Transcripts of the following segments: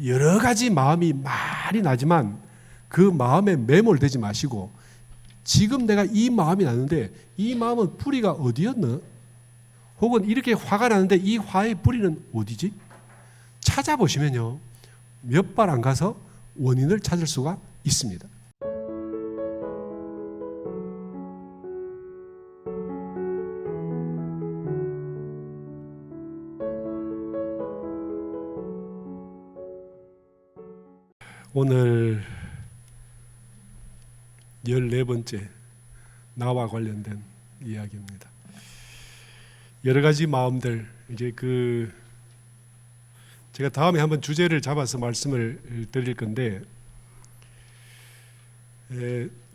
여러 가지 마음이 많이 나지만 그 마음에 매몰되지 마시고, 지금 내가 이 마음이 나는데 이 마음은 뿌리가 어디였나? 혹은 이렇게 화가 나는데 이 화의 뿌리는 어디지? 찾아보시면요, 몇 발 안 가서 원인을 찾을 수가 있습니다. 오늘 14번째 나와 관련된 이야기입니다. 여러 가지 마음들, 이제 제가 다음에 한번 주제를 잡아서 말씀을 드릴 건데,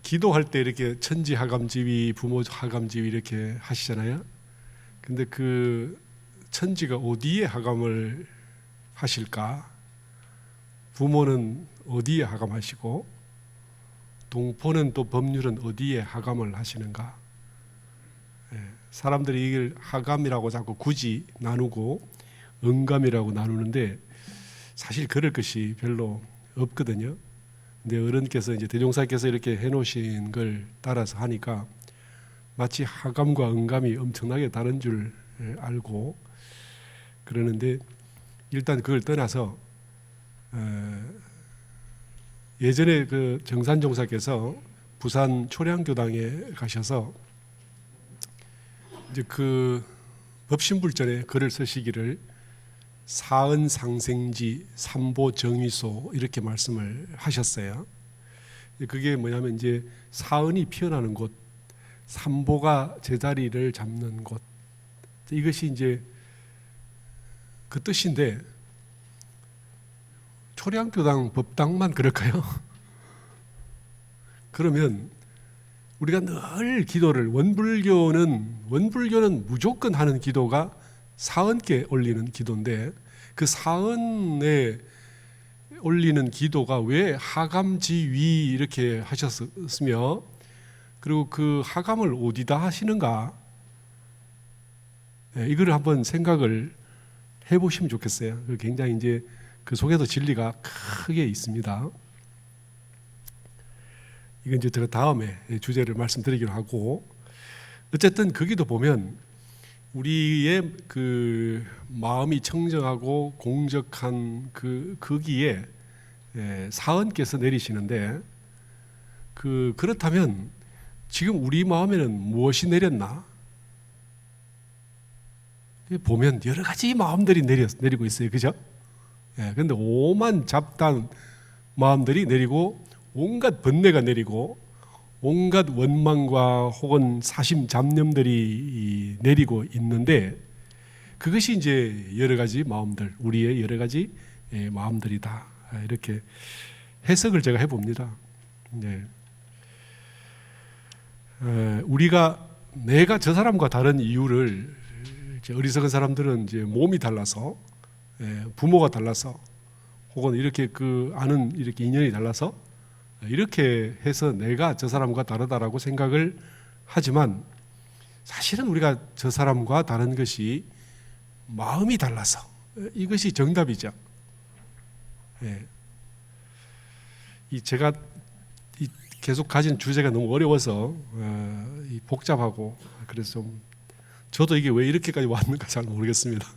기도할 때 이렇게 천지하감지위, 부모하감지위 이렇게 하시잖아요. 근데 그 천지가 어디에 하감을 하실까? 부모는 어디에 하감하시고, 동포는 또 법률은 어디에 하감을 하시는가? 사람들이 이걸 하감이라고 자꾸 굳이 나누고 응감이라고 나누는데 사실 그럴 것이 별로 없거든요. 근데 어른께서, 이제 대종사께서 이렇게 해놓으신 걸 따라서 하니까 마치 하감과 응감이 엄청나게 다른 줄 알고 그러는데, 일단 그걸 떠나서 예전에 그 정산종사께서 부산 초량교당에 가셔서 이제 그 법신불전에 글을 쓰시기를 사은상생지 삼보정위소 이렇게 말씀을 하셨어요. 그게 뭐냐면 이제 사은이 피어나는 곳, 삼보가 제자리를 잡는 곳, 이것이 이제 그 뜻인데, 초량교당 법당만 그럴까요? 그러면 우리가 늘 기도를, 원불교는 무조건 하는 기도가 사은께 올리는 기도인데, 그 사은에 올리는 기도가 왜 하감지위 이렇게 하셨으며, 그리고 그 하감을 어디다 하시는가, 이걸 한번 생각을 해보시면 좋겠어요. 굉장히 이제 그 속에도 진리가 크게 있습니다. 이건 이제 제가 다음에 주제를 말씀드리기로 하고, 어쨌든 거기도 보면 우리의 그 마음이 청정하고 공적한 거기에 사은께서 내리시는데, 그렇다면 지금 우리 마음에는 무엇이 내렸나? 보면 여러 가지 마음들이 내리고 있어요, 그죠? 그런데 오만 잡단 마음들이 내리고, 온갖 번뇌가 내리고, 온갖 원망과 혹은 사심 잡념들이 내리고 있는데, 그것이 이제 여러 가지 마음들, 우리의 여러 가지 마음들이다, 이렇게 해석을 제가 해봅니다. 내가 저 사람과 다른 이유를, 이제 어리석은 사람들은 이제 몸이 달라서, 부모가 달라서, 혹은 이렇게 아는 이렇게 인연이 달라서 이렇게 해서 내가 저 사람과 다르다라고 생각을 하지만, 사실은 우리가 저 사람과 다른 것이 마음이 달라서, 이것이 정답이죠. 제가 계속 가진 주제가 너무 어려워서 복잡하고, 그래서 저도 이게 왜 이렇게까지 왔는가 잘 모르겠습니다.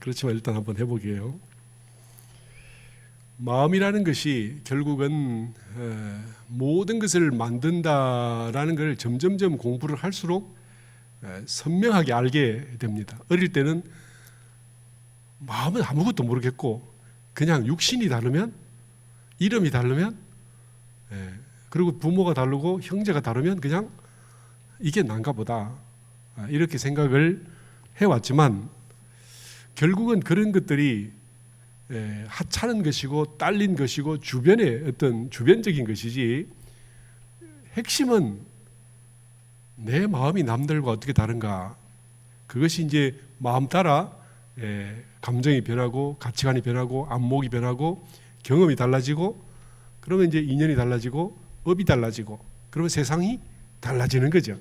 그렇지만 일단 한번 해보게요. 마음이라는 것이 결국은 모든 것을 만든다라는 걸 점점점 공부를 할수록 선명하게 알게 됩니다. 어릴 때는 마음은 아무것도 모르겠고, 그냥 육신이 다르면, 이름이 다르면, 그리고 부모가 다르고 형제가 다르면 그냥 이게 난가 보다, 이렇게 생각을 해왔지만, 결국은 그런 것들이 하찮은 것이고 딸린 것이고 주변의 어떤 주변적인 것이지, 핵심은 내 마음이 남들과 어떻게 다른가. 그것이 이제 마음 따라 감정이 변하고, 가치관이 변하고, 안목이 변하고, 경험이 달라지고, 그러면 이제 인연이 달라지고, 업이 달라지고, 그러면 세상이 달라지는 거죠.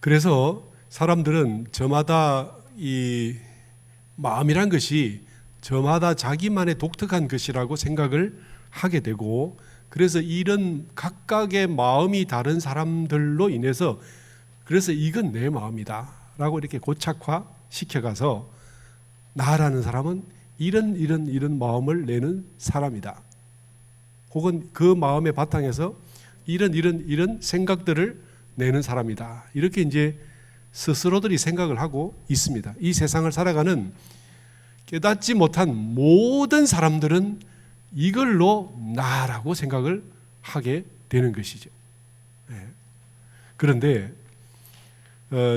그래서 사람들은 저마다 이 마음이란 것이 저마다 자기만의 독특한 것이라고 생각을 하게 되고, 그래서 이런 각각의 마음이 다른 사람들로 인해서 그래서 이건 내 마음이다 라고 이렇게 고착화 시켜가서 나라는 사람은 이런 마음을 내는 사람이다, 혹은 그 마음의 바탕에서 이런 생각들을 내는 사람이다, 이렇게 이제 스스로들이 생각을 하고 있습니다. 이 세상을 살아가는 깨닫지 못한 모든 사람들은 이걸로 나라고 생각을 하게 되는 것이죠. 그런데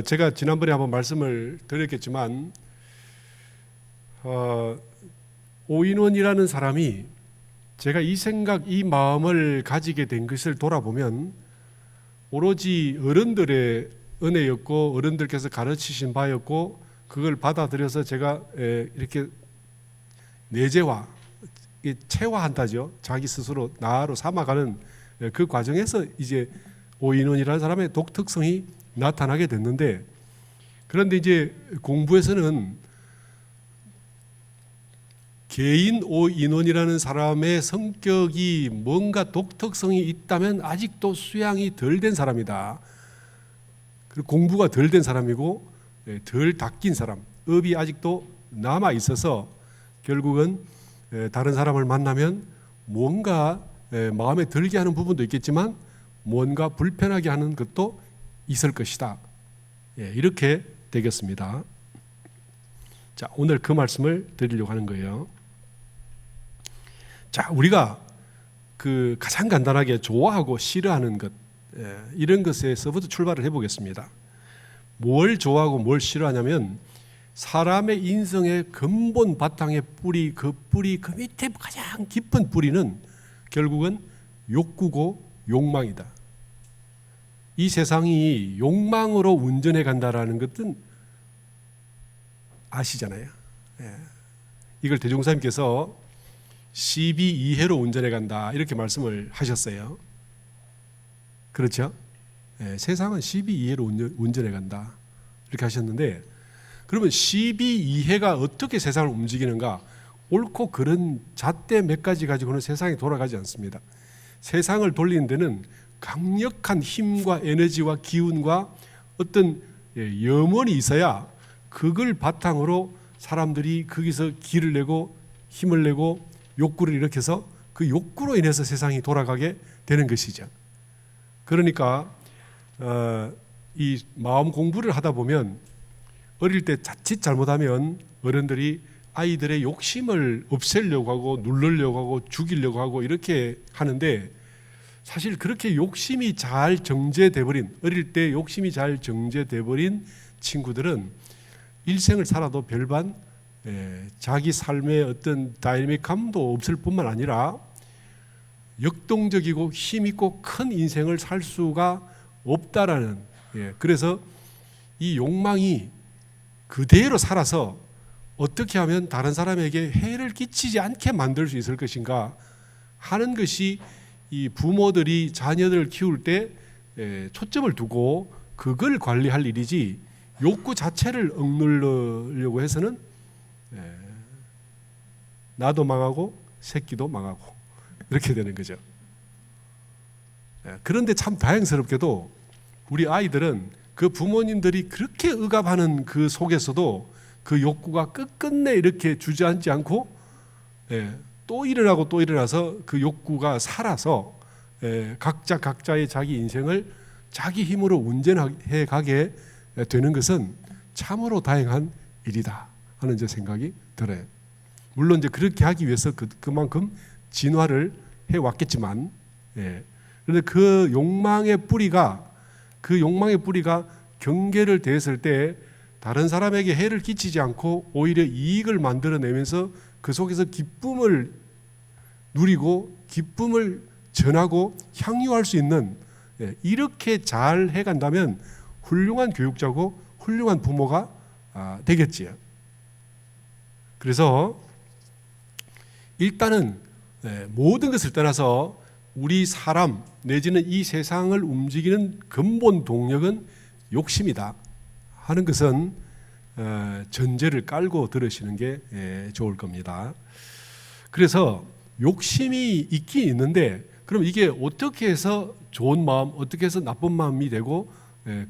제가 지난번에 한번 말씀을 드렸겠지만 오인원이라는 사람이 제가 이 생각, 이 마음을 가지게 된 것을 돌아보면 오로지 어른들의 은혜였고 어른들께서 가르치신 바였고 그걸 받아들여서 제가 이렇게 내재화, 체화한다죠. 자기 스스로 나로 삼아가는 그 과정에서 이제 오인원이라는 사람의 독특성이 나타나게 됐는데, 그런데 이제 공부에서는 개인 오인원이라는 사람의 성격이 뭔가 독특성이 있다면 아직도 수양이 덜 된 사람이다. 그리고 공부가 덜 된 사람이고 덜 닦인 사람, 업이 아직도 남아 있어서 결국은 다른 사람을 만나면 뭔가 마음에 들게 하는 부분도 있겠지만 뭔가 불편하게 하는 것도 있을 것이다. 이렇게 되겠습니다. 자, 오늘 그 말씀을 드리려고 하는 거예요. 자, 우리가 그 가장 간단하게 좋아하고 싫어하는 것, 이런 것에서부터 출발을 해보겠습니다. 뭘 좋아하고 뭘 싫어하냐면 사람의 인성의 근본 바탕의 뿌리, 그 밑에 가장 깊은 뿌리는 결국은 욕구고 욕망이다. 이 세상이 욕망으로 운전해 간다라는 것은 아시잖아요. 이걸 대종사님께서 12이해로 운전해 간다 이렇게 말씀을 하셨어요. 그렇죠? 세상은 12이해로 운전해 간다 이렇게 하셨는데, 그러면 12이해가 어떻게 세상을 움직이는가? 옳고 그른 잣대 몇 가지 가지고는 세상이 돌아가지 않습니다. 세상을 돌리는 데는 강력한 힘과 에너지와 기운과 어떤 염원이 있어야 그걸 바탕으로 사람들이 거기서 기를 내고 힘을 내고 욕구를 일으켜서 그 욕구로 인해서 세상이 돌아가게 되는 것이죠. 그러니까 이 마음 공부를 하다 보면 어릴 때 자칫 잘못하면 어른들이 아이들의 욕심을 없애려고 하고 누르려고 하고 죽이려고 하고 이렇게 하는데, 사실 그렇게 욕심이 잘 정제돼 버린, 어릴 때 욕심이 잘 정제돼 버린 친구들은 일생을 살아도 별반 자기 삶의 어떤 다이내믹함도 없을 뿐만 아니라 역동적이고 힘있고 큰 인생을 살 수가 없다라는, 그래서 이 욕망이 그대로 살아서 어떻게 하면 다른 사람에게 해를 끼치지 않게 만들 수 있을 것인가 하는 것이 이 부모들이 자녀들을 키울 때 초점을 두고 그걸 관리할 일이지, 욕구 자체를 억누르려고 해서는 나도 망하고 새끼도 망하고 이렇게 되는 거죠. 그런데 참 다행스럽게도 우리 아이들은 그 부모님들이 그렇게 억압하는 그 속에서도 그 욕구가 끝끝내 이렇게 주저앉지 않고 또 일어나고 또 일어나서 그 욕구가 살아서 각자의 자기 인생을 자기 힘으로 운전해 가게 되는 것은 참으로 다행한 일이다 하는 이제 생각이 들어요. 물론 이제 그렇게 하기 위해서 그만큼 진화를 해왔겠지만, 그런데 그 욕망의 뿌리가 경계를 대했을 때 다른 사람에게 해를 끼치지 않고 오히려 이익을 만들어내면서 그 속에서 기쁨을 누리고 기쁨을 전하고 향유할 수 있는, 이렇게 잘 해간다면 훌륭한 교육자고 훌륭한 부모가 되겠지요. 그래서 일단은 모든 것을 떠나서 우리 사람 내지는 이 세상을 움직이는 근본 동력은 욕심이다 하는 것은 전제를 깔고 들으시는 게 좋을 겁니다. 그래서 욕심이 있긴 있는데 그럼 이게 어떻게 해서 좋은 마음, 어떻게 해서 나쁜 마음이 되고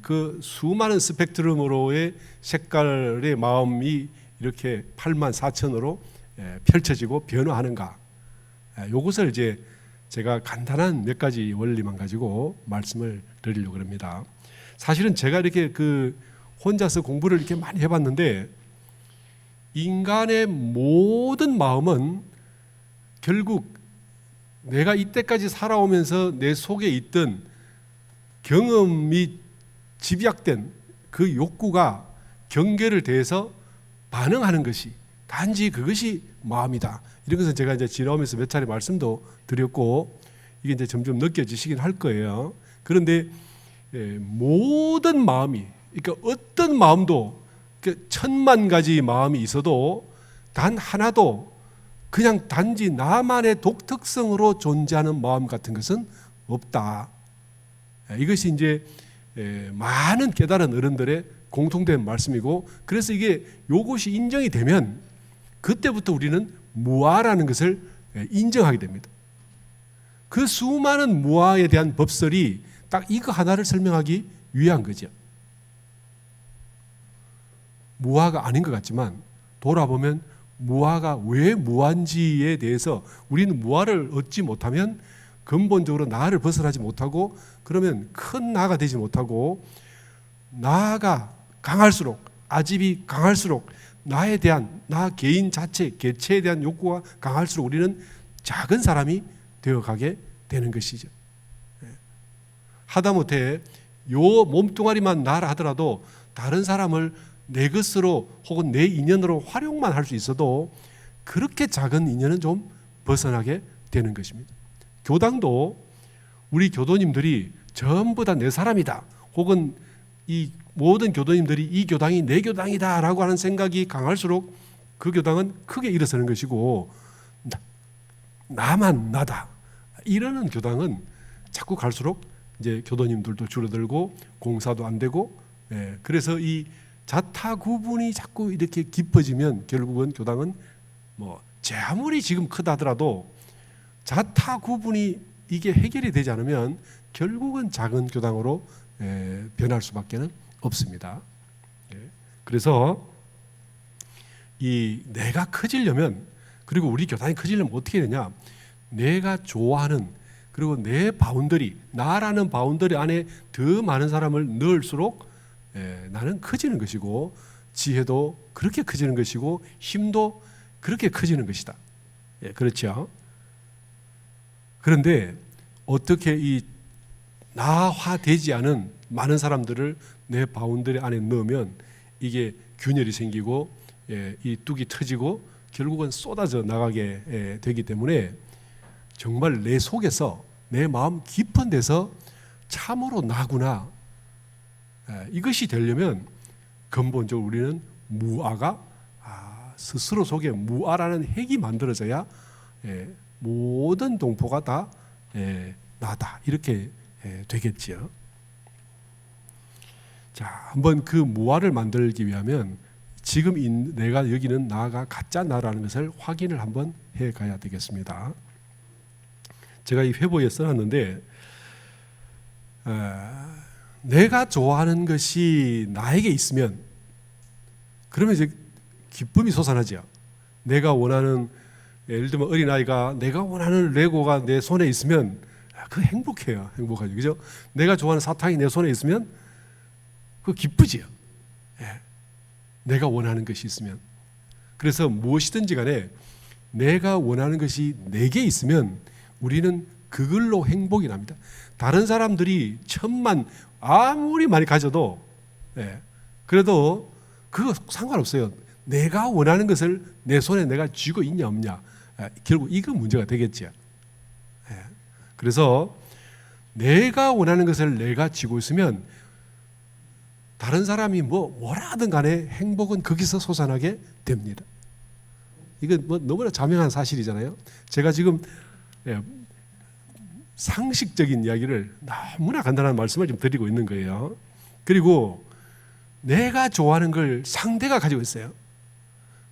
그 수많은 스펙트럼으로의 색깔의 마음이 이렇게 8만 4천으로 펼쳐지고 변화하는가? 이것을 이제 제가 간단한 몇 가지 원리만 가지고 말씀을 드리려고 합니다. 사실은 제가 이렇게 혼자서 공부를 이렇게 많이 해봤는데 인간의 모든 마음은 결국 내가 이때까지 살아오면서 내 속에 있던 경험이 집약된 그 욕구가 경계를 대해서 반응하는 것이 단지 그것이 마음이다. 이런 것은 제가 이제 지나오면서 몇 차례 말씀도 드렸고 이게 이제 점점 느껴지시긴 할 거예요. 그런데 모든 마음이, 그러니까 어떤 마음도 1000만 가지 마음이 있어도 단 하나도 그냥 단지 나만의 독특성으로 존재하는 마음 같은 것은 없다. 이것이 이제 많은 깨달은 어른들의 공통된 말씀이고, 그래서 이게 요것이 인정이 되면 그때부터 우리는 무아라는 것을 인정하게 됩니다. 그 수많은 무아에 대한 법설이 딱 이거 하나를 설명하기 위한 거죠. 무아가 아닌 것 같지만 돌아보면 무아가 왜 무아인지에 대해서 우리는 무아를 얻지 못하면 근본적으로 나를 벗어나지 못하고, 그러면 큰 나가 되지 못하고, 나가 강할수록, 아집이 강할수록 나에 대한, 나 개인 자체, 개체에 대한 욕구가 강할수록 우리는 작은 사람이 되어가게 되는 것이죠. 하다못해 요 몸뚱아리만 나라 하더라도 다른 사람을 내 것으로 혹은 내 인연으로 활용만 할 수 있어도 그렇게 작은 인연은 좀 벗어나게 되는 것입니다. 교당도 우리 교도님들이 전부 다 내 사람이다, 혹은 이 모든 교도님들이 이 교당이 내 교당이다 라고 하는 생각이 강할수록 그 교당은 크게 일어서는 것이고, 나만 나다 이러는 교당은 자꾸 갈수록 이제 교도님들도 줄어들고 공사도 안 되고, 그래서 이 자타 구분이 자꾸 이렇게 깊어지면 결국은 교당은 제 아무리 지금 크다 하더라도 자타 구분이 이게 해결이 되지 않으면 결국은 작은 교당으로 변할 수밖에 없습니다. 그래서 이 내가 커지려면, 그리고 우리 교단이 커지려면 어떻게 되냐, 내가 좋아하는, 그리고 내 바운더리, 나라는 바운더리 안에 더 많은 사람을 넣을수록 나는 커지는 것이고, 지혜도 그렇게 커지는 것이고, 힘도 그렇게 커지는 것이다. 그렇죠? 그런데 어떻게 이 나화되지 않은 많은 사람들을 내 바운더리 안에 넣으면 이게 균열이 생기고 이 뚝이 터지고 결국은 쏟아져 나가게 되기 때문에, 정말 내 속에서, 내 마음 깊은 데서 참으로 나구나, 이것이 되려면 근본적으로 우리는 무아가 스스로 속에 무아라는 핵이 만들어져야 모든 동포가 다 나다, 이렇게 되겠지요. 자, 한번 그 무아를 만들기 위하면 지금 내가 여기는 나가 가짜 나라는 것을 확인을 한번 해 가야 되겠습니다. 제가 이 회보에 써놨는데, 내가 좋아하는 것이 나에게 있으면 그러면 이제 기쁨이 솟아나죠. 내가 원하는, 예를 들면 어린아이가 내가 원하는 레고가 내 손에 있으면 그 행복해요. 행복하죠. 그죠? 내가 좋아하는 사탕이 내 손에 있으면 그 기쁘지요. 내가 원하는 것이 있으면. 그래서 무엇이든지 간에 내가 원하는 것이 내게 있으면 우리는 그걸로 행복이 납니다. 다른 사람들이 1000만 아무리 많이 가져도 그래도 그거 상관없어요. 내가 원하는 것을 내 손에 내가 쥐고 있냐 없냐, 결국 이거 문제가 되겠죠. 그래서 내가 원하는 것을 내가 쥐고 있으면 다른 사람이 뭐라 하든 간에 행복은 거기서 솟아나게 됩니다. 이건 너무나 자명한 사실이잖아요. 제가 지금 상식적인 이야기를 너무나 간단한 말씀을 좀 드리고 있는 거예요. 그리고 내가 좋아하는 걸 상대가 가지고 있어요.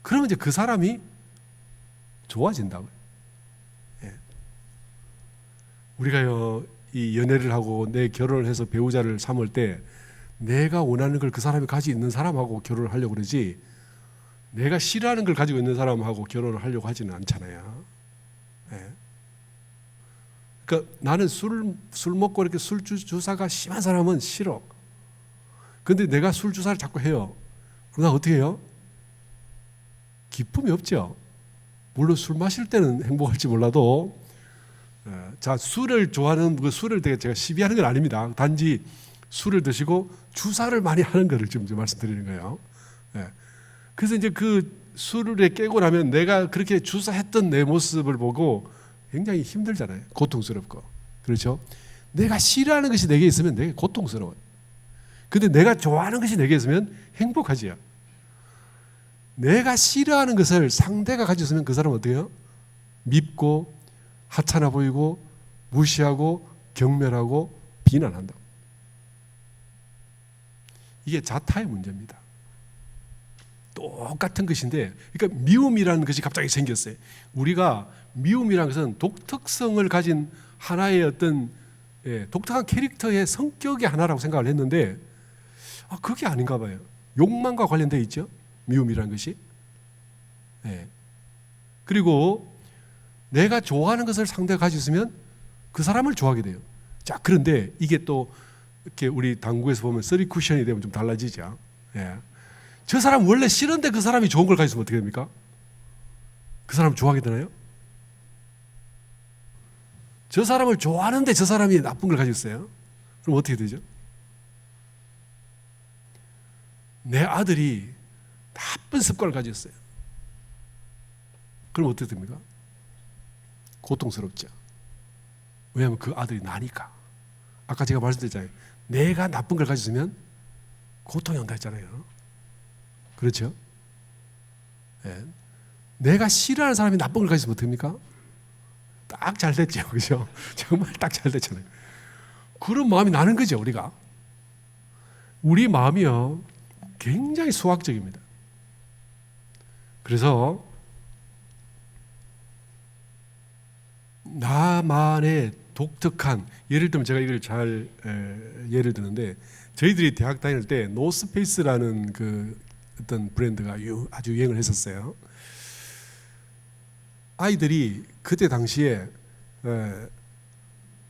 그러면 이제 그 사람이 좋아진다고요. 예. 우리가요, 이 연애를 하고 내 결혼을 해서 배우자를 삼을 때 내가 원하는 걸 그 사람이 가지고 있는 사람하고 결혼을 하려고 그러지, 내가 싫어하는 걸 가지고 있는 사람하고 결혼을 하려고 하지는 않잖아요. 예. 그러니까 나는 술 먹고 이렇게 술 주사가 심한 사람은 싫어. 근데 내가 술 주사를 자꾸 해요. 그러나 어떻게 해요? 기쁨이 없죠. 물론 술 마실 때는 행복할지 몰라도, 자, 술을 좋아하는 그 술을 제가 시비하는 건 아닙니다. 단지 술을 드시고 주사를 많이 하는 것을 지금 말씀드리는 거예요. 그래서 이제 그 술에 깨고 나면 내가 그렇게 주사했던 내 모습을 보고 굉장히 힘들잖아요. 고통스럽고. 그렇죠? 내가 싫어하는 것이 내게 있으면 되게 고통스러워요. 근데 내가 좋아하는 것이 내게 있으면 행복하지요. 내가 싫어하는 것을 상대가 가지고 있으면 그 사람은 어떻게 해요? 밉고 하찮아 보이고 무시하고 경멸하고 비난한다. 이게 자타의 문제입니다. 똑같은 것인데, 그러니까 미움이라는 것이 갑자기 생겼어요. 우리가 미움이라는 것은 독특성을 가진 하나의 어떤 독특한 캐릭터의 성격의 하나라고 생각을 했는데, 그게 아닌가 봐요. 욕망과 관련되어 있죠. 미움이라는 것이. 그리고 내가 좋아하는 것을 상대가 가지고 있으면 그 사람을 좋아하게 돼요. 자, 그런데 이게 또 이렇게 우리 당구에서 보면 3 쿠션이 되면 좀 달라지죠. 저 사람 원래 싫은데 그 사람이 좋은 걸 가지고 있으면 어떻게 됩니까? 그 사람 좋아하게 되나요? 저 사람을 좋아하는데 저 사람이 나쁜 걸 가지고 있어요. 그럼 어떻게 되죠? 내 아들이 나쁜 습관을 가지고 있어요. 그럼 어떻게 됩니까? 고통스럽죠. 왜냐하면 그 아들이 나니까. 아까 제가 말씀드렸잖아요. 내가 나쁜 걸 가지고 있으면 고통이 온다 했잖아요. 그렇죠? 내가 싫어하는 사람이 나쁜 걸 가지고 있으면 어떡합니까? 딱 잘 됐죠. 그죠? 정말 딱 잘 됐잖아요. 그런 마음이 나는 거죠, 우리가. 우리 마음이요, 굉장히 수학적입니다. 그래서 나만의 독특한, 예를 들면 제가 이걸 잘 예를 드는데, 저희들이 대학 다닐 때 노스페이스라는 그 어떤 브랜드가 아주 유행을 했었어요. 아이들이 그때 당시에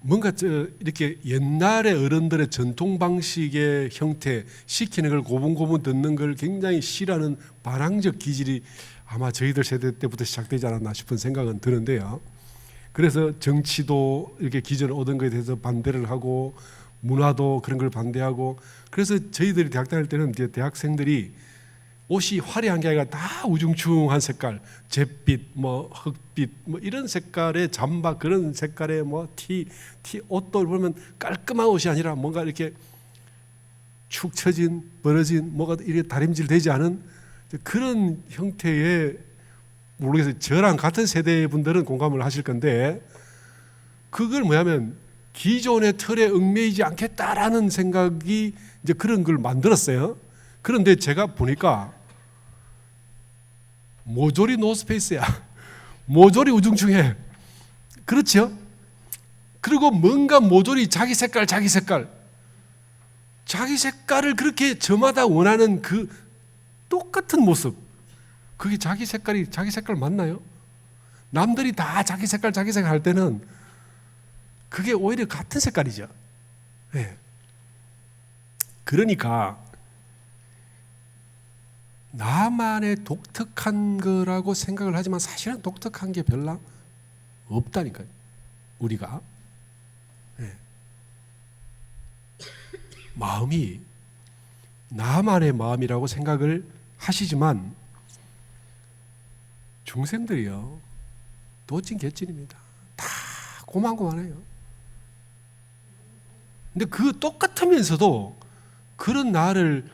뭔가 이렇게 옛날의 어른들의 전통 방식의 형태 시키는 걸 고분고분 듣는 걸 굉장히 싫어하는 반항적 기질이 아마 저희들 세대 때부터 시작되지 않았나 싶은 생각은 드는데요. 그래서 정치도 이렇게 기존에 오던 것에 대해서 반대를 하고 문화도 그런 걸 반대하고, 그래서 저희들이 대학 다닐 때는 이제 대학생들이 옷이 화려한 게 아니라 다 우중충한 색깔, 잿빛, 뭐 흑빛, 뭐 이런 색깔의 잠바, 그런 색깔의 뭐 티 옷도 보면 깔끔한 옷이 아니라 뭔가 이렇게 축 처진, 벌어진, 뭐가 이렇게 다림질 되지 않은 그런 형태의, 모르겠어요. 저랑 같은 세대 분들은 공감을 하실 건데, 그걸 뭐냐면 기존의 틀에 얽매이지 않겠다라는 생각이 이제 그런 걸 만들었어요. 그런데 제가 보니까 모조리 노스페이스야. 모조리 우중충해. 그렇죠? 그리고 뭔가 모조리 자기 색깔을 그렇게 저마다 원하는 그 똑같은 모습, 그게 자기 색깔 맞나요? 남들이 다 자기 색깔 할 때는 그게 오히려 같은 색깔이죠. 네. 그러니까 나만의 독특한 거라고 생각을 하지만 사실은 독특한 게 별로 없다니까요. 우리가. 네. 마음이 나만의 마음이라고 생각을 하시지만 중생들이요, 도찐 개찐입니다. 다 고만고만해요. 근데 그 똑같으면서도 그런 나를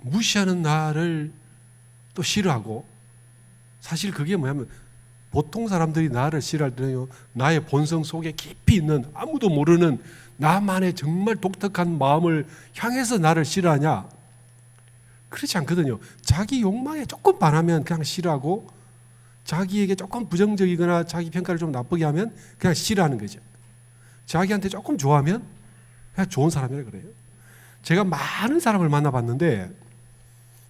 무시하는 나를 또 싫어하고, 사실 그게 뭐냐면 보통 사람들이 나를 싫어할 때는요, 나의 본성 속에 깊이 있는 아무도 모르는 나만의 정말 독특한 마음을 향해서 나를 싫어하냐? 그렇지 않거든요. 자기 욕망에 조금 반하면 그냥 싫어하고, 자기에게 조금 부정적이거나 자기 평가를 좀 나쁘게 하면 그냥 싫어하는 거죠. 자기한테 조금 좋아하면 그냥 좋은 사람이라 그래요. 제가 많은 사람을 만나봤는데,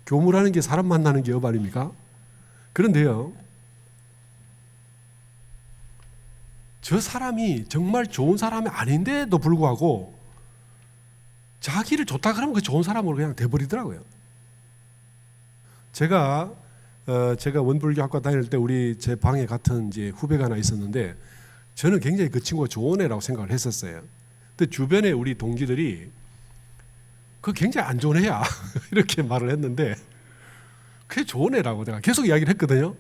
교무라는 게 사람 만나는 게 업 아닙니까? 그런데요, 저 사람이 정말 좋은 사람이 아닌데도 불구하고 자기를 좋다 그러면 그 좋은 사람으로 그냥 돼버리더라고요. 제가 원불교학과 다닐 때 우리 제 방에 같은 이제 후배가 하나 있었는데, 저는 굉장히 그 친구가 좋은 애라고 생각을 했었어요. 근데 주변에 우리 동기들이 그 굉장히 안 좋은 애야 이렇게 말을 했는데, 그게 좋은 애라고 내가 계속 이야기를 했거든요.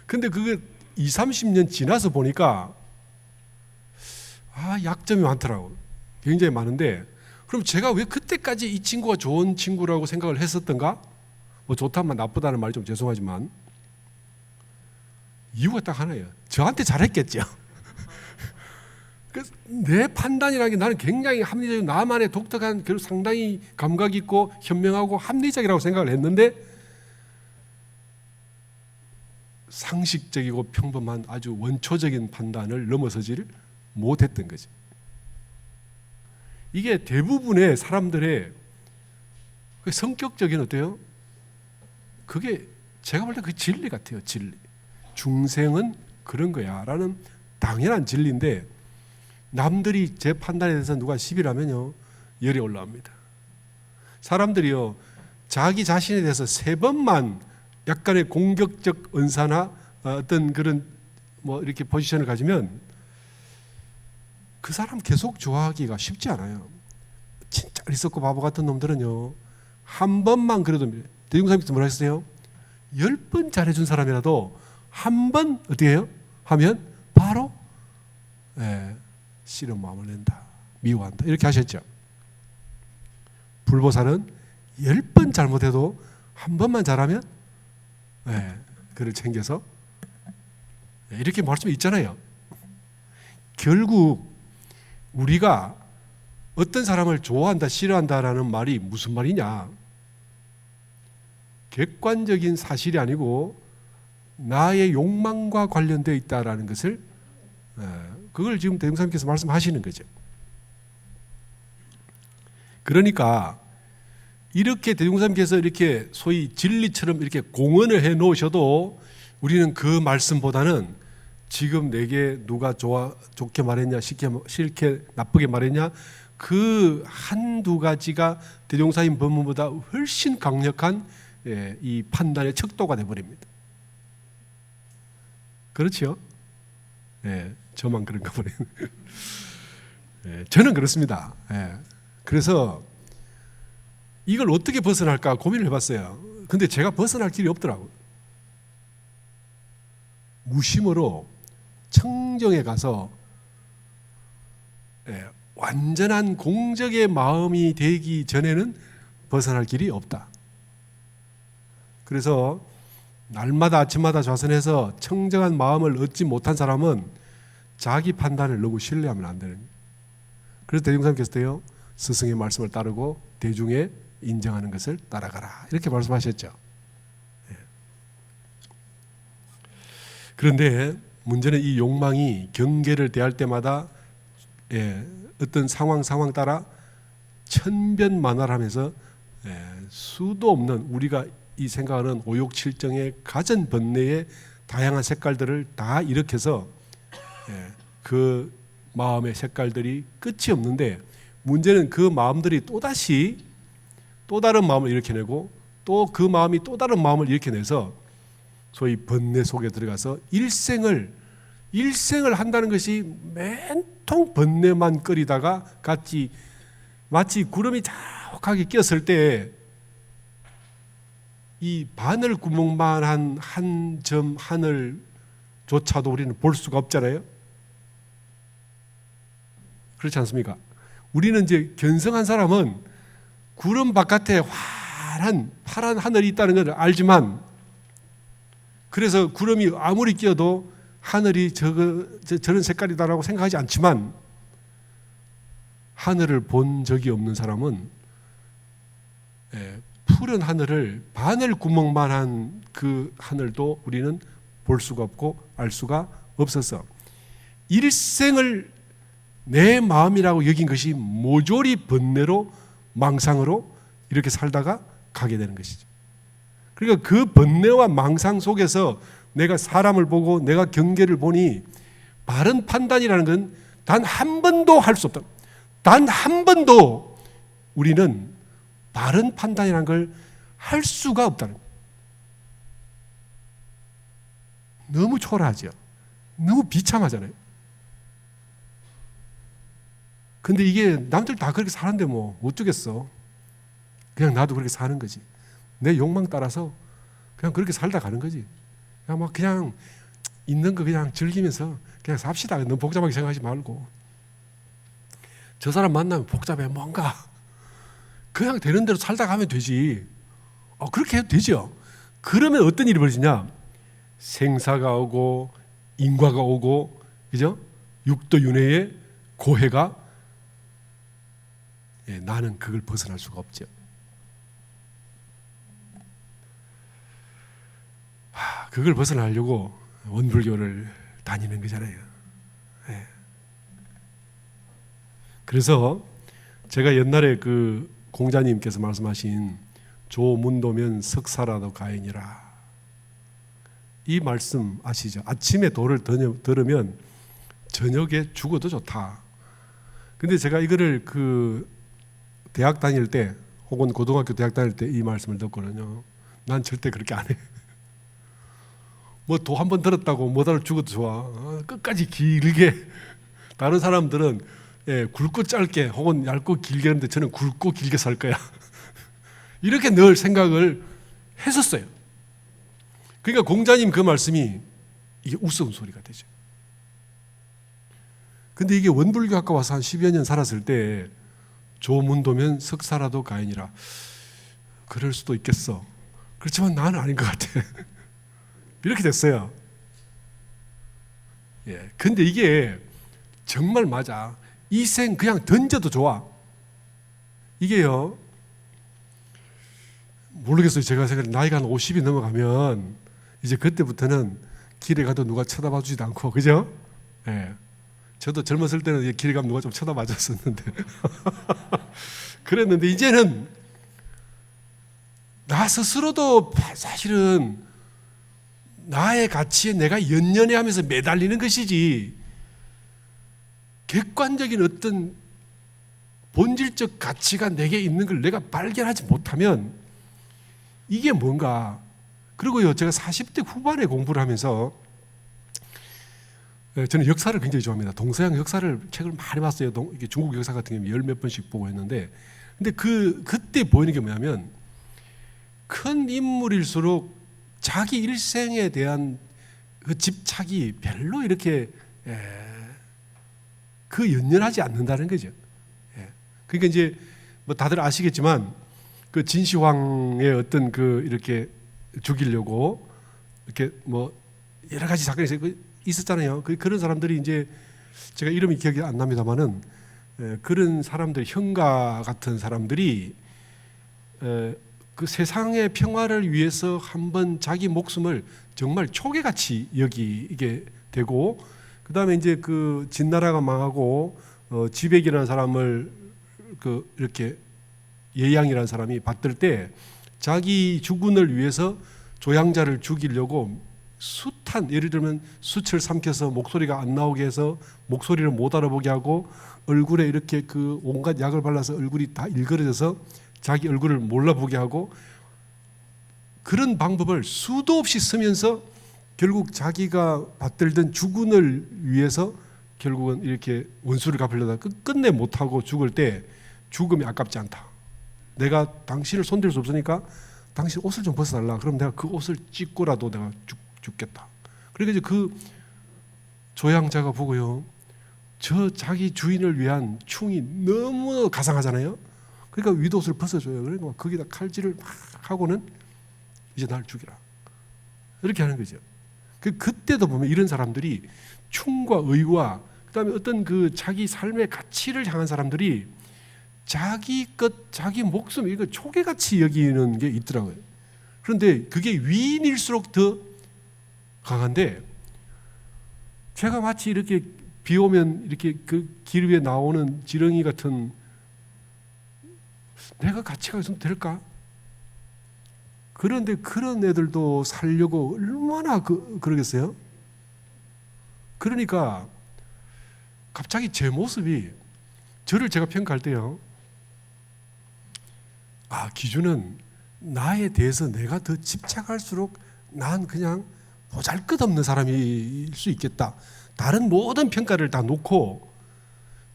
근데 그게 20-30년 지나서 보니까 약점이 많더라고. 굉장히 많은데, 그럼 제가 왜 그때까지 이 친구가 좋은 친구라고 생각을 했었던가? 뭐 좋다면 나쁘다는 말이 좀 죄송하지만 이유가 딱 하나예요. 저한테 잘했겠죠. 내 판단이라는 게 나는 굉장히 합리적이고 나만의 독특한, 상당히 감각 있고 현명하고 합리적이라고 생각을 했는데, 상식적이고 평범한 아주 원초적인 판단을 넘어서지를 못했던 거지. 이게 대부분의 사람들의 성격적인 어때요? 그게 제가 볼 때 그 진리 같아요. 진리. 중생은 그런 거야 라는 당연한 진리인데, 남들이 제 판단에 대해서 누가 시비를 하면요, 열이 올라옵니다. 사람들이요, 자기 자신에 대해서 3번만 약간의 공격적 언사나 어떤 그런 뭐 이렇게 포지션을 가지면 그 사람 계속 좋아하기가 쉽지 않아요. 진짜 어리석고 바보 같은 놈들은요, 한 번만 그래도, 대중사님께서 뭐라 했어요? 10번 잘해준 사람이라도 한 번 어떻게 해요? 하면 바로 싫은 마음을 낸다, 미워한다, 이렇게 하셨죠. 불보살은 10번 잘못해도 한 번만 잘하면 그를 챙겨서 이렇게 말씀이 있잖아요. 결국 우리가 어떤 사람을 좋아한다, 싫어한다라는 말이 무슨 말이냐? 객관적인 사실이 아니고 나의 욕망과 관련되어 있다라는 것을, 그걸 지금 대통령님께서 말씀하시는 거죠. 그러니까 이렇게 대종사님께서 이렇게 소위 진리처럼 이렇게 공언을 해 놓으셔도 우리는 그 말씀보다는 지금 내게 누가 좋게 말했냐, 싫게 나쁘게 말했냐, 그 한두 가지가 대종사님 법문보다 훨씬 강력한 이 판단의 척도가 되어버립니다. 그렇죠? 저만 그런가 보네요. 저는 그렇습니다. 그래서 이걸 어떻게 벗어날까 고민을 해봤어요. 근데 제가 벗어날 길이 없더라고요. 무심으로 청정에 가서 완전한 공적의 마음이 되기 전에는 벗어날 길이 없다. 그래서 날마다 아침마다 좌선해서 청정한 마음을 얻지 못한 사람은 자기 판단을 너무 신뢰하면 안 되는 거예요. 그래서 대종사님께서도요, 스승의 말씀을 따르고 대중의 인정하는 것을 따라가라, 이렇게 말씀하셨죠. 그런데 문제는 이 욕망이 경계를 대할 때마다 어떤 상황 따라 천변만화하면서 수도 없는, 우리가 이 생각하는 오욕칠정의 가전 번뇌의 다양한 색깔들을 다 일으켜서 그 마음의 색깔들이 끝이 없는데, 문제는 그 마음들이 또다시 또 다른 마음을 일으켜내고 또 그 마음이 또 다른 마음을 일으켜내서 소위 번뇌 속에 들어가서 일생을 한다는 것이 맨통 번뇌만 끓이다가 마치 구름이 자욱하게 꼈을 때 이 바늘 구멍만한 한 점 하늘조차도 우리는 볼 수가 없잖아요. 그렇지 않습니까? 우리는 이제 견성한 사람은 구름 바깥에 환한 파란 하늘이 있다는 걸 알지만, 그래서 구름이 아무리 끼어도 하늘이 저런 색깔이다라고 생각하지 않지만, 하늘을 본 적이 없는 사람은 푸른 하늘을 바늘 구멍만 한 그 하늘도 우리는 볼 수가 없고 알 수가 없었어. 일생을 내 마음이라고 여긴 것이 모조리 번뇌로 망상으로 이렇게 살다가 가게 되는 것이죠. 그러니까 그 번뇌와 망상 속에서 내가 사람을 보고 내가 경계를 보니 바른 판단이라는 건 단 한 번도 할 수 없다. 단 한 번도 우리는 바른 판단이라는 걸 할 수가 없다는 거예요. 너무 초라하죠. 너무 비참하잖아요. 근데 이게 남들 다 그렇게 사는데 뭐 어쩌겠어. 그냥 나도 그렇게 사는 거지. 내 욕망 따라서 그냥 그렇게 살다 가는 거지. 그냥 막 그냥 있는 거 그냥 즐기면서 그냥 삽시다. 너무 복잡하게 생각하지 말고. 저 사람 만나면 복잡해 뭔가. 그냥 되는 대로 살다 가면 되지. 그렇게 해도 되죠. 그러면 어떤 일이 벌어지냐? 생사가 오고 인과가 오고, 그죠? 육도윤회의 고해가, 나는 그걸 벗어날 수가 없죠. 그걸 벗어나려고 원불교를 다니는 거잖아요. 그래서 제가 옛날에 그 공자님께서 말씀하신 조문도면 석사라도 가인이라, 이 말씀 아시죠? 아침에 도를 들으면 저녁에 죽어도 좋다. 근데 제가 이거를 그 대학 다닐 때 혹은 고등학교 대학 다닐 때 이 말씀을 듣거든요. 난 절대 그렇게 안 해. 뭐 도 한 번 들었다고 뭐다를 죽어도 좋아. 끝까지 길게. 다른 사람들은 굵고 짧게 혹은 얇고 길게 하는데 저는 굵고 길게 살 거야. 이렇게 늘 생각을 했었어요. 그러니까 공자님 그 말씀이 이게 우스운 소리가 되죠. 근데 이게 원불교학과 와서 한 10여 년 살았을 때 조문도면 석사라도 가인이라, 그럴 수도 있겠어. 그렇지만 나는 아닌 것 같아. 이렇게 됐어요. 근데 이게 정말 맞아. 이 생 그냥 던져도 좋아. 이게요, 모르겠어요. 제가 생각해 나이가 한 50이 넘어가면 이제 그때부터는 길에 가도 누가 쳐다봐 주지도 않고, 그죠? 저도 젊었을 때는 길에 가면 누가 좀 쳐다봐 줬었는데 그랬는데 이제는 나 스스로도 사실은 나의 가치에 내가 연연해하면서 매달리는 것이지, 객관적인 어떤 본질적 가치가 내게 있는 걸 내가 발견하지 못하면 이게 뭔가. 그리고요, 제가 40대 후반에 공부를 하면서, 저는 역사를 굉장히 좋아합니다. 동서양 역사를 책을 많이 봤어요. 이게 중국 역사 같은 경우는 10몇 번씩 보고 했는데, 근데 그때 보이는 게 뭐냐면, 큰 인물일수록 자기 일생에 대한 그 집착이 별로 이렇게 그 연연하지 않는다는 거죠. 그러니까 이제 뭐 다들 아시겠지만 그 진시황의 어떤 그 이렇게 죽이려고 이렇게 뭐 여러 가지 사건이 있었잖아요. 그런 사람들이 이제 제가 이름이 기억이 안 납니다만은 그런 사람들, 형가 같은 사람들이 그 세상의 평화를 위해서 한번 자기 목숨을 정말 초계같이 여기게 되고, 그 다음에 이제 그 진나라가 망하고 지백이라는 사람을 그 이렇게 예양이라는 사람이 받들 때 자기 주군을 위해서 조향자를 죽이려고 숱한, 예를 들면 숯을 삼켜서 목소리가 안 나오게 해서 목소리를 못 알아보게 하고, 얼굴에 이렇게 그 온갖 약을 발라서 얼굴이 다 일그러져서 자기 얼굴을 몰라보게 하고, 그런 방법을 수도 없이 쓰면서 결국 자기가 받들던 주군을 위해서 결국은 이렇게 원수를 갚으려다 끝내 못하고 죽을 때 죽음이 아깝지 않다. 내가 당신을 손댈 수 없으니까 당신 옷을 좀 벗어달라. 그럼 내가 그 옷을 찢고라도 내가 죽겠다. 그러니까 이제 그 조향자가 보고요, 저 자기 주인을 위한 충이 너무 가상하잖아요. 그러니까 윗옷을 벗어줘요. 그러니까 거기다 칼질을 막 하고는 이제 날 죽이라, 이렇게 하는 거죠. 그때도 보면 이런 사람들이 충과 의와 그다음에 어떤 그 자기 삶의 가치를 향한 사람들이 자기 것, 자기 목숨 이거 초계같이 여기는 게 있더라고요. 그런데 그게 위인일수록 더 강한데, 제가 마치 이렇게 비 오면 이렇게 그 길 위에 나오는 지렁이 같은, 내가 가치가 있으면 될까? 그런데 그런 애들도 살려고 얼마나 그러겠어요? 그러니까 갑자기 제 모습이, 저를 제가 평가할 때요, 기준은 나에 대해서 내가 더 집착할수록 난 그냥 보잘것없는 사람일 수 있겠다. 다른 모든 평가를 다 놓고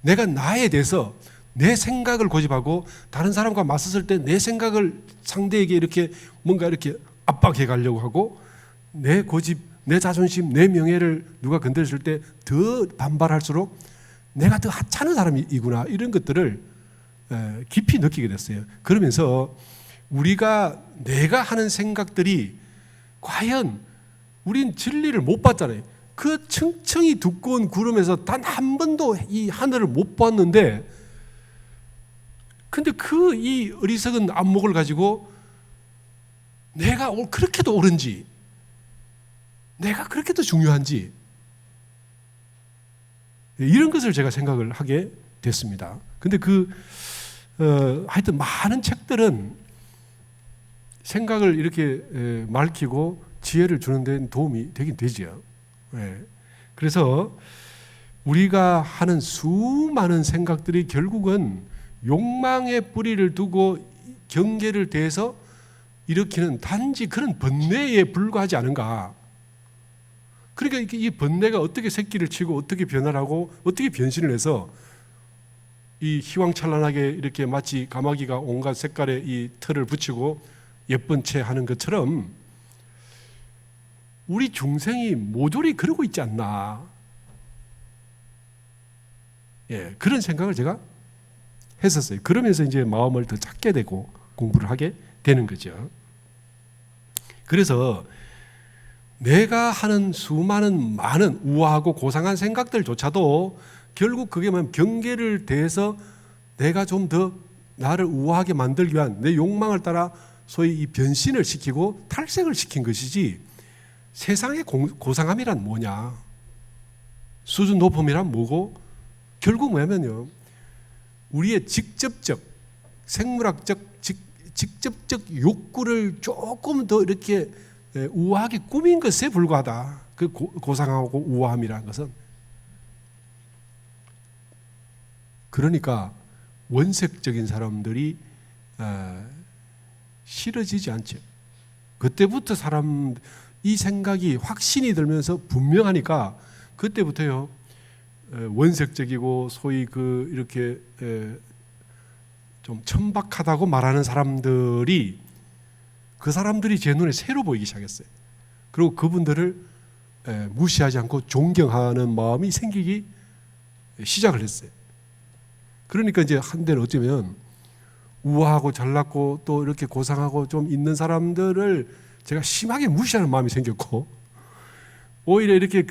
내가 나에 대해서 내 생각을 고집하고 다른 사람과 맞섰을 때 내 생각을 상대에게 이렇게 뭔가 이렇게 압박해 가려고 하고, 내 고집, 내 자존심, 내 명예를 누가 건드렸을 때 더 반발할수록 내가 더 하찮은 사람이구나, 이런 것들을 깊이 느끼게 됐어요. 그러면서 우리가 내가 하는 생각들이 과연, 우린 진리를 못 봤잖아요. 그 층층이 두꺼운 구름에서 단 한 번도 이 하늘을 못 봤는데, 근데 그 이 어리석은 안목을 가지고 내가 그렇게도 옳은지, 내가 그렇게도 중요한지, 이런 것을 제가 생각을 하게 됐습니다. 근데 하여튼 많은 책들은 생각을 이렇게 맑히고 지혜를 주는 데 도움이 되긴 되죠. 그래서 우리가 하는 수많은 생각들이 결국은 욕망의 뿌리를 두고 경계를 대해서 일으키는 단지 그런 번뇌에 불과하지 않은가. 그러니까 이 번뇌가 어떻게 새끼를 치고 어떻게 변화하고 어떻게 변신을 해서 이 희왕찬란하게 이렇게 마치 가마귀가 온갖 색깔의 이 털을 붙이고 예쁜 채 하는 것처럼 우리 중생이 모조리 그러고 있지 않나. 그런 생각을 제가 했었어요. 그러면서 이제 마음을 더 찾게 되고 공부를 하게 되는 거죠. 그래서 내가 하는 수많은 많은 우아하고 고상한 생각들조차도 결국 그게 뭐냐면 경계를 대해서 내가 좀 더 나를 우아하게 만들기 위한 내 욕망을 따라 소위 이 변신을 시키고 탈색을 시킨 것이지, 세상의 고상함이란 뭐냐, 수준 높음이란 뭐고, 결국 뭐냐면요, 우리의 직접적 생물학적 직접적 욕구를 조금 더 이렇게 우아하게 꾸민 것에 불과하다. 그 고상하고 우아함이라는 것은. 그러니까 원색적인 사람들이 싫어지지 않죠. 그때부터 이 생각이 확신이 들면서 분명하니까 그때부터요, 원색적이고 소위 이렇게 좀 천박하다고 말하는 사람들이, 그 사람들이 제 눈에 새로 보이기 시작했어요. 그리고 그분들을 무시하지 않고 존경하는 마음이 생기기 시작을 했어요. 그러니까 이제 한때는 어쩌면 우아하고 잘났고 또 이렇게 고상하고 좀 있는 사람들을 제가 심하게 무시하는 마음이 생겼고, 오히려 이렇게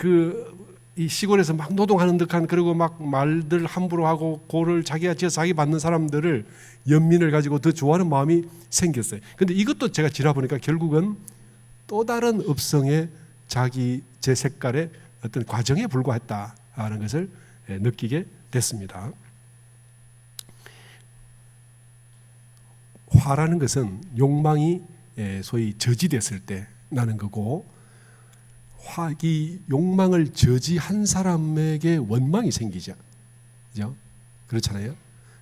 이 시골에서 막 노동하는 듯한, 그리고 막 말들 함부로 하고 고를 자기가 지어서 자기 받는 사람들을, 연민을 가지고 더 좋아하는 마음이 생겼어요. 그런데 이것도 제가 지나보니까 결국은 또 다른 업성의 제 색깔의 어떤 과정에 불과했다는 것을 느끼게 됐습니다. 화라는 것은 욕망이 소위 저지됐을 때 나는 거고, 이 욕망을 저지한 사람에게 원망이 생기죠. 그죠? 그렇잖아요.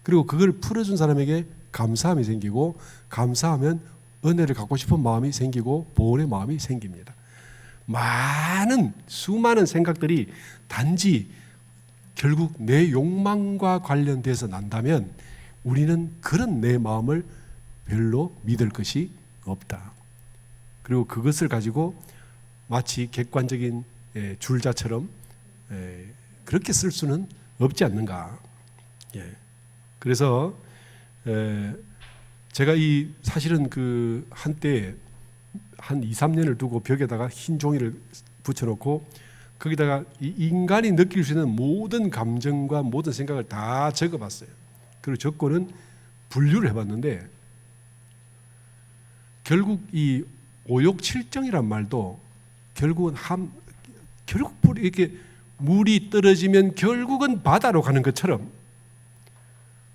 그리고 그걸 풀어준 사람에게 감사함이 생기고, 감사하면 은혜를 갖고 싶은 마음이 생기고 보온의 마음이 생깁니다. 수많은 생각들이 단지 결국 내 욕망과 관련돼서 난다면 우리는 그런 내 마음을 별로 믿을 것이 없다. 그리고 그것을 가지고 마치 객관적인 줄자처럼 그렇게 쓸 수는 없지 않는가. 그래서 제가 사실은 한때 한 2, 3년을 두고 벽에다가 흰 종이를 붙여놓고 거기다가 이 인간이 느낄 수 있는 모든 감정과 모든 생각을 다 적어봤어요. 그리고 적고는 분류를 해봤는데 결국 이 오욕칠정이란 말도 결국은 결국 이렇게 물이 떨어지면 결국은 바다로 가는 것처럼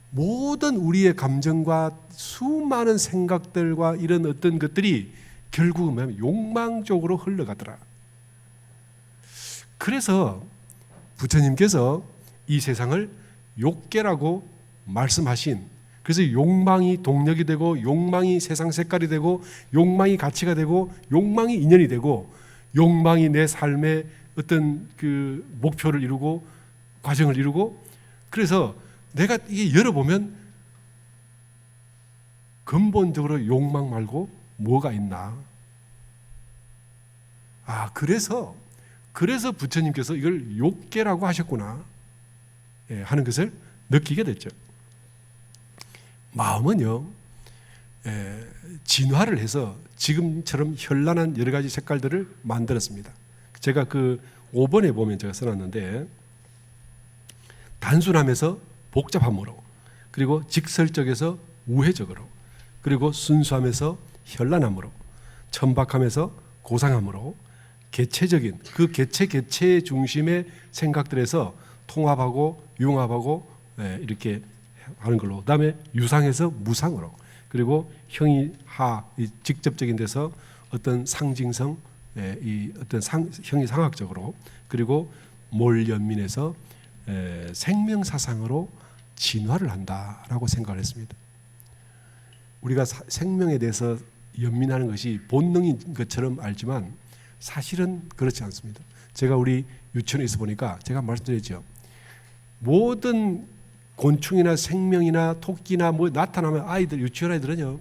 모든 우리의 감정과 수많은 생각들과 이런 어떤 것들이 결국은 뭐냐면 욕망 쪽으로 흘러가더라. 그래서 부처님께서 이 세상을 욕계라고 말씀하신, 그래서 욕망이 동력이 되고 욕망이 세상 색깔이 되고 욕망이 가치가 되고 욕망이 인연이 되고 욕망이 내 삶의 어떤 그 목표를 이루고 과정을 이루고, 그래서 내가 이게 열어보면 근본적으로 욕망 말고 뭐가 있나? 그래서 부처님께서 이걸 욕계라고 하셨구나 하는 것을 느끼게 됐죠. 마음은요, 진화를 해서 지금처럼 현란한 여러 가지 색깔들을 만들었습니다. 제가 그 5번에 보면 제가 써놨는데, 단순함에서 복잡함으로, 그리고 직설적에서 우회적으로, 그리고 순수함에서 현란함으로, 천박함에서 고상함으로, 개체적인 그 개체의 중심의 생각들에서 통합하고 융합하고 이렇게 하는 걸로, 그다음에 유상에서 무상으로, 그리고 형이하 직접적인 데서 어떤 상징성, 이 어떤 형이상학적으로, 그리고 몰연민에서 생명사상으로 진화를 한다라고 생각을 했습니다. 우리가 생명에 대해서 연민하는 것이 본능인 것처럼 알지만 사실은 그렇지 않습니다. 제가 우리 유치원에 있어 보니까 제가 말씀드렸죠. 모든 곤충이나 생명이나 토끼나 뭐 나타나면 아이들, 유치원 아이들은요,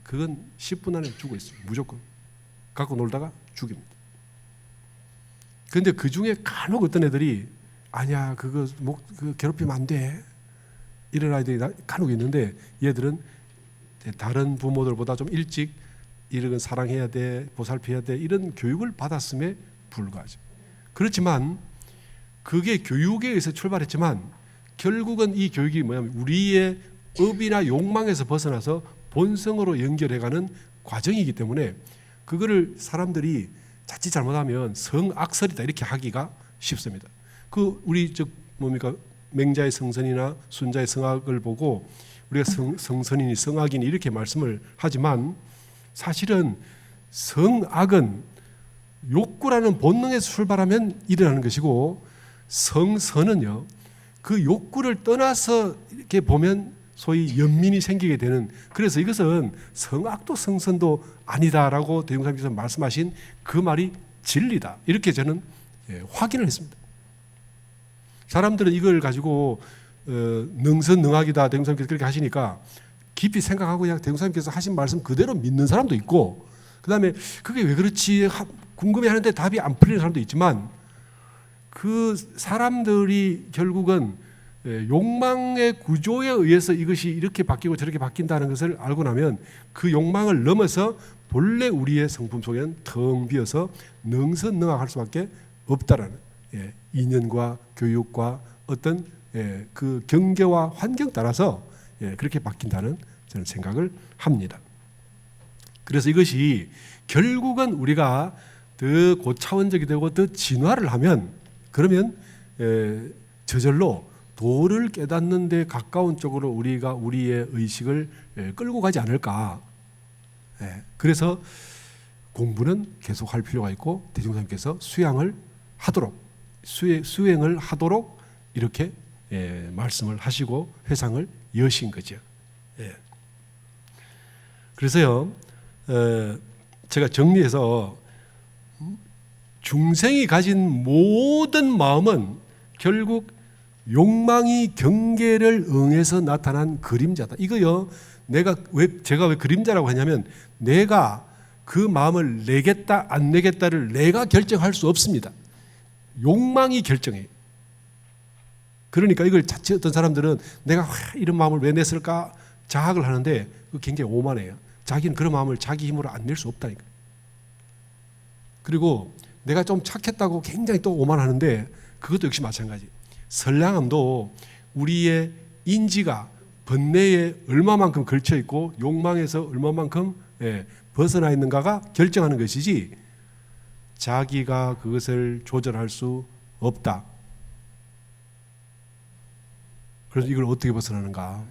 그건 10분 안에 죽어 있어요. 무조건 갖고 놀다가 죽입니다. 그런데 그 중에 간혹 어떤 애들이 아니야, 그거 괴롭히면 안 돼, 이런 아이들이 간혹 있는데, 얘들은 다른 부모들보다 좀 일찍 이런 건 사랑해야 돼, 보살펴야 돼, 이런 교육을 받았음에 불과하죠. 그렇지만 그게 교육에 의해서 출발했지만 결국은 이 교육이 뭐냐면 우리의 업이나 욕망에서 벗어나서 본성으로 연결해가는 과정이기 때문에 그거를 사람들이 자칫 잘못하면 성악설이다 이렇게 하기가 쉽습니다. 우리 맹자의 성선이나 순자의 성악을 보고 우리가 성선이니 성악이니 이렇게 말씀을 하지만, 사실은 성악은 욕구라는 본능에서 출발하면 일어나는 것이고, 성선은요, 그 욕구를 떠나서 이렇게 보면 소위 연민이 생기게 되는, 그래서 이것은 성악도 성선도 아니다라고 대종사님께서 말씀하신 그 말이 진리다, 이렇게 저는 확인을 했습니다. 사람들은 이걸 가지고 능선능악이다 대종사님께서 그렇게 하시니까 깊이 생각하고 그냥 대종사님께서 하신 말씀 그대로 믿는 사람도 있고, 그 다음에 그게 왜 그렇지 궁금해하는데 답이 안 풀리는 사람도 있지만, 그 사람들이 결국은 욕망의 구조에 의해서 이것이 이렇게 바뀌고 저렇게 바뀐다는 것을 알고 나면 그 욕망을 넘어서 본래 우리의 성품 속에는 텅 비어서 능선능악할 수밖에 없다라는 인연과 교육과 어떤 그 경계와 환경 따라서 그렇게 바뀐다는 저는 생각을 합니다. 그래서 이것이 결국은 우리가 더 고차원적이 되고 더 진화를 하면, 그러면 저절로 도를 깨닫는 데 가까운 쪽으로 우리가 우리의 의식을 끌고 가지 않을까. 그래서 공부는 계속할 필요가 있고 대종사님께서 수행을 하도록 이렇게 말씀을 하시고 회상을 여신 거죠. 그래서요, 제가 정리해서 중생이 가진 모든 마음은 결국 욕망이 경계를 응해서 나타난 그림자다. 이거요, 제가 왜 그림자라고 하냐면, 내가 그 마음을 내겠다 안 내겠다를 내가 결정할 수 없습니다. 욕망이 결정해요. 그러니까 이걸 자칫 어떤 사람들은 내가 이런 마음을 왜 냈을까 자학을 하는데 그거 굉장히 오만해요. 자기는 그런 마음을 자기 힘으로 안 낼 수 없다니까. 그리고 내가 좀 착했다고 굉장히 또 오만하는데 그것도 역시 마찬가지. 선량함도 우리의 인지가 번뇌에 얼마만큼 걸쳐 있고 욕망에서 얼마만큼 벗어나 있는가가 결정하는 것이지 자기가 그것을 조절할 수 없다. 그래서 이걸 어떻게 벗어나는가?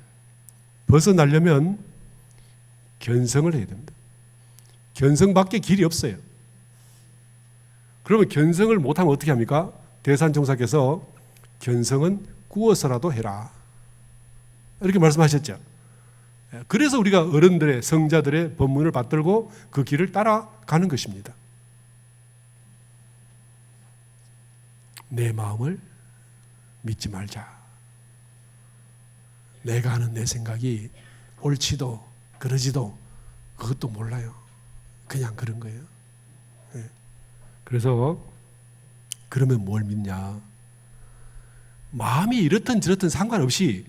벗어나려면 견성을 해야 됩니다. 견성밖에 길이 없어요. 그러면 견성을 못하면 어떻게 합니까? 대산종사께서 견성은 구워서라도 해라 이렇게 말씀하셨죠. 그래서 우리가 어른들의 성자들의 법문을 받들고 그 길을 따라가는 것입니다. 내 마음을 믿지 말자. 내가 하는 내 생각이 옳지도 그러지도 그것도 몰라요. 그냥 그런 거예요. 그래서 그러면 뭘 믿냐? 마음이 이렇든 저렇든 상관없이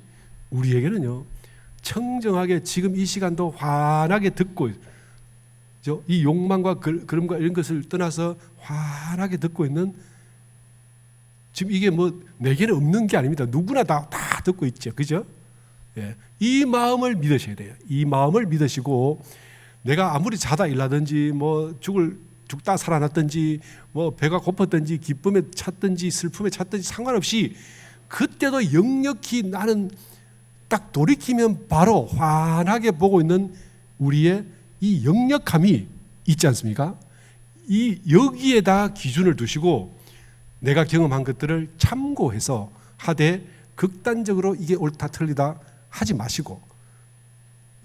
우리에게는요 청정하게 지금 이 시간도 환하게 듣고 이 욕망과 그름과 이런 것을 떠나서 환하게 듣고 있는 지금 이게 뭐 내게는 없는 게 아닙니다. 누구나 다 듣고 있죠. 그죠? 예. 이 마음을 믿으셔야 돼요. 이 마음을 믿으시고 내가 아무리 자다 일나든지 뭐 죽다 살아났든지 뭐 배가 고팠든지 기쁨에 찼든지 슬픔에 찼든지 상관없이 그때도 역력히 나는 딱 돌이키면 바로 환하게 보고 있는 우리의 이 역력함이 있지 않습니까? 여기에다 기준을 두시고 내가 경험한 것들을 참고해서 하되 극단적으로 이게 옳다 틀리다 하지 마시고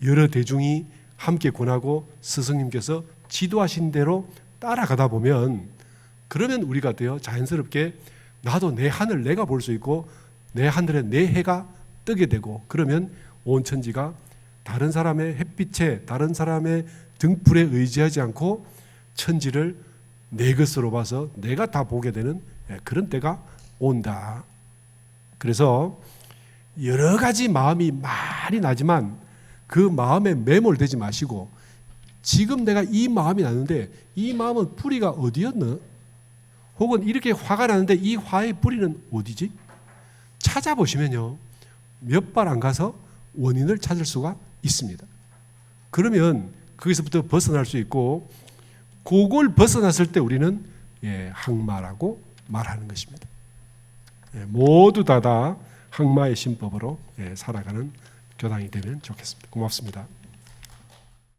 여러 대중이 함께 권하고 스승님께서 지도하신 대로 따라가다 보면 그러면 우리가 돼요 자연스럽게 나도 내 하늘 내가 볼 수 있고 내 하늘에 내 해가 뜨게 되고 그러면 온 천지가 다른 사람의 햇빛에 다른 사람의 등불에 의지하지 않고 천지를 내 것으로 봐서 내가 다 보게 되는 그런 때가 온다. 그래서 여러 가지 마음이 많이 나지만 그 마음에 매몰되지 마시고 지금 내가 이 마음이 나는데 이 마음은 뿌리가 어디였나? 혹은 이렇게 화가 나는데 이 화의 뿌리는 어디지? 찾아보시면요 몇 발 안 가서 원인을 찾을 수가 있습니다. 그러면 거기서부터 벗어날 수 있고 그걸 벗어났을 때 우리는 항마라고 말하는 것입니다. 모두 다 항마의 신법으로 살아가는 교당이 되면 좋겠습니다. 고맙습니다.